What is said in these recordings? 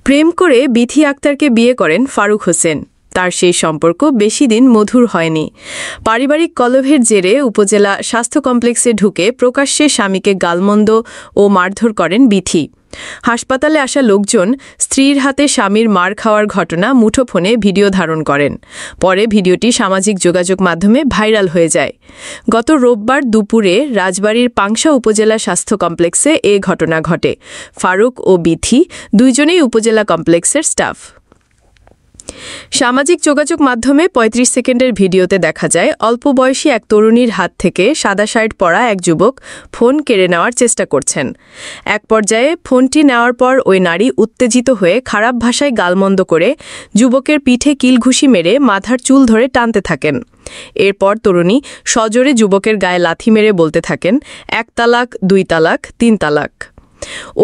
প্রেম করে বিথি আক্তারকে বিয়ে করেন ফারুক হোসেন। তার সেই সম্পর্ক বেশি দিন মধুর হয়নি। পারিবারিক কলহের জেরে উপজেলা স্বাস্থ্য কমপ্লেক্সে ঢুকে প্রকাশ্যে স্বামীকে গালমন্দ ও মারধর করেন বিথি। হাসপাতালে আসা লোকজন স্ত্রীর হাতে স্বামীর মার খাওয়ার ঘটনা মুঠোফোনে ভিডিও ধারণ করেন। পরে ভিডিওটি সামাজিক যোগাযোগ মাধ্যমে ভাইরাল হয়ে যায়। গত রোববার দুপুরে রাজবাড়ীর পাংশা উপজেলা স্বাস্থ্য কমপ্লেক্সে এ ঘটনা ঘটে। ফারুক ও বিথি দুইজনেই উপজেলা কমপ্লেক্সের স্টাফ। সামাজিক যোগাযোগ মাধ্যমে ৩৫ সেকেন্ডের ভিডিওতে দেখা যায় অল্প বয়সী এক তরুণীর হাত থেকে সাদা শার্ট পরা এক যুবক ফোন কেড়ে নেওয়ার চেষ্টা করছেন। এক পর্যায়ে ফোনটি নেওয়ার পর ওই নারী উত্তেজিত হয়ে খারাপ ভাষায় গালমন্দ করে যুবকের পিঠে কিলঘুষি মেরে মাথার চুল ধরে টানতে থাকেন। এরপর তরুণী সজোরে যুবকের গায়ে লাথি মেরে বলতে থাকেন, ১ তালাক, ২ তালাক, ৩ তালাক।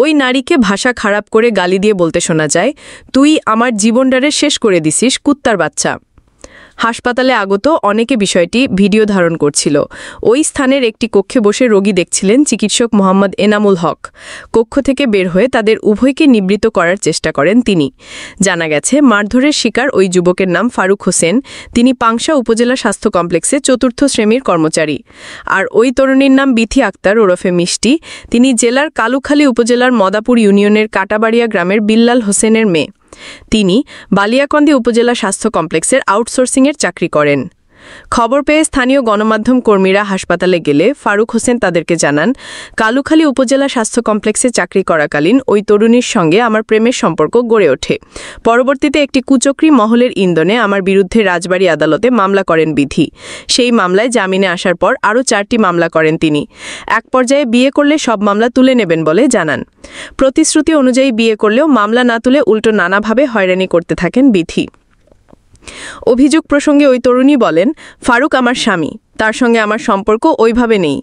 ওই নারীকে ভাষা খারাপ করে গালি দিয়ে বলতে শোনা যায়, তুই আমার জীবনটারে শেষ করে দিছিস, কুত্তার বাচ্চা। হাসপাতালে আগত অনেকে বিষয়টি ভিডিও ধারণ করছিল। ওই স্থানের একটি কক্ষে বসে রোগী দেখছিলেন চিকিৎসক মোহাম্মদ এনামুল হক। কক্ষ থেকে বের হয়ে তাদের উভয়কে নিবৃত্ত করার চেষ্টা করেন তিনি। জানা গেছে, মারধরের শিকার ওই যুবকের নাম ফারুক হোসেন। তিনি পাংশা উপজেলা স্বাস্থ্য কমপ্লেক্সে ৪র্থ শ্রেণীর কর্মচারী। আর ওই তরুণীর নাম বিথি আক্তার ওরফে মিষ্টি। তিনি জেলার কালুখালী উপজেলার মদাপুর ইউনিয়নের কাটাবাড়িয়া গ্রামের বিল্লাল হোসেনের মেয়ে। তিনি বালিয়াকান্দি উপজেলা স্বাস্থ্য কমপ্লেক্সের আউটসোর্সিংয়ের চাকরি করেন। খবর পেয়ে স্থানীয় গণমাধ্যম কর্মীরা হাসপাতালে গেলে ফারুক হোসেন তাদেরকে জানান, কালুখালী উপজেলা স্বাস্থ্য কমপ্লেক্সে চাকরি করাকালীন ওই তরুণীর সঙ্গে আমার প্রেমের সম্পর্ক গড়ে ওঠে। পরবর্তীতে একটি কুচক্রী মহলের ইন্ধনে আমার বিরুদ্ধে রাজবাড়ী আদালতে মামলা করেন বিথি। সেই মামলায় জামিনে আসার পর আরও 4টি মামলা করেন তিনি। এক পর্যায়ে বিয়ে করলে সব মামলা তুলে নেবেন বলে জানান। প্রতিশ্রুতি অনুযায়ী বিয়ে করলেও মামলা না তুলে উল্টো নানাভাবে হয়রানি করতে থাকেন বিথি। অভিযোগ প্রসঙ্গে ওই তরুণী বলেন, ফারুক আমার স্বামী, তার সঙ্গে আমার সম্পর্ক ওইভাবে নেই।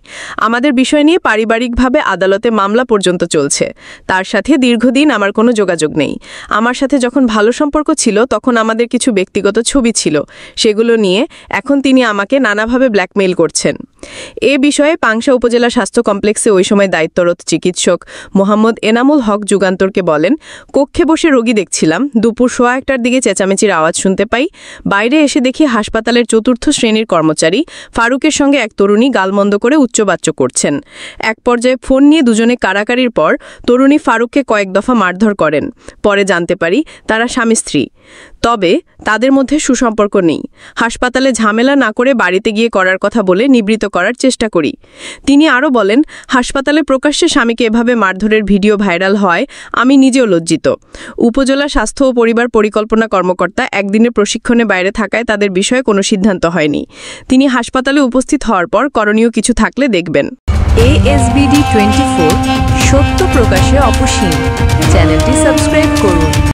আমাদের বিষয় নিয়ে পারিবারিকভাবে আদালতে মামলা পর্যন্ত চলছে। তার সাথে দীর্ঘদিন আমার কোনো যোগাযোগ নেই। আমার সাথে যখন ভালো সম্পর্ক ছিল তখন আমাদের কিছু ব্যক্তিগত ছবি ছিল, সেগুলো নিয়ে এখন তিনি আমাকে নানাভাবে ব্ল্যাকমেইল করছেন। এ বিষয়ে পাংশা উপজেলা স্বাস্থ্য কমপ্লেক্সে ওই সময় দায়িত্বরত চিকিৎসক মোহাম্মদ এনামুল হক যুগান্তরকে বলেন, কক্ষে বসে রোগী দেখছিলাম, দুপুর ১:১টার দিকে চেঁচামেচির আওয়াজ শুনতে পাই। বাইরে এসে দেখি হাসপাতালের ৪র্থ শ্রেণীর কর্মচারী ফারুকের সঙ্গে এক তরুণী গালমন্দ করে উচ্চবাচ্য করছেন। এক পর্যায়ে ফোন নিয়ে দুজনে কাড়াকাড়ির পর তরুণী ফারুককে কয়েক দফা মারধর করেন। পরে জানতে পারি তারা স্বামী স্ত্রী, তবে তাদের মধ্যে সুসম্পর্ক নেই। হাসপাতালে ঝামেলা না করে বাড়িতে গিয়ে করার কথা বলে নিবৃত্ত করার চেষ্টা করি। তিনি আরও বলেন, হাসপাতালে প্রকাশ্যে স্বামীকে এভাবে মারধরের ভিডিও ভাইরাল হয় আমি নিজেও লজ্জিত। উপজেলা স্বাস্থ্য ও পরিবার পরিকল্পনা কর্মকর্তা একদিনের প্রশিক্ষণে বাইরে থাকায় তাদের বিষয়ে কোনো সিদ্ধান্ত হয়নি। তিনি হাসপাতালে উপস্থিত হওয়ার পর করণীয় কিছু থাকলে দেখবেন। ASBD24 সত্য প্রকাশে অপসীম। চ্যানেলটি সাবস্ক্রাইব করুন।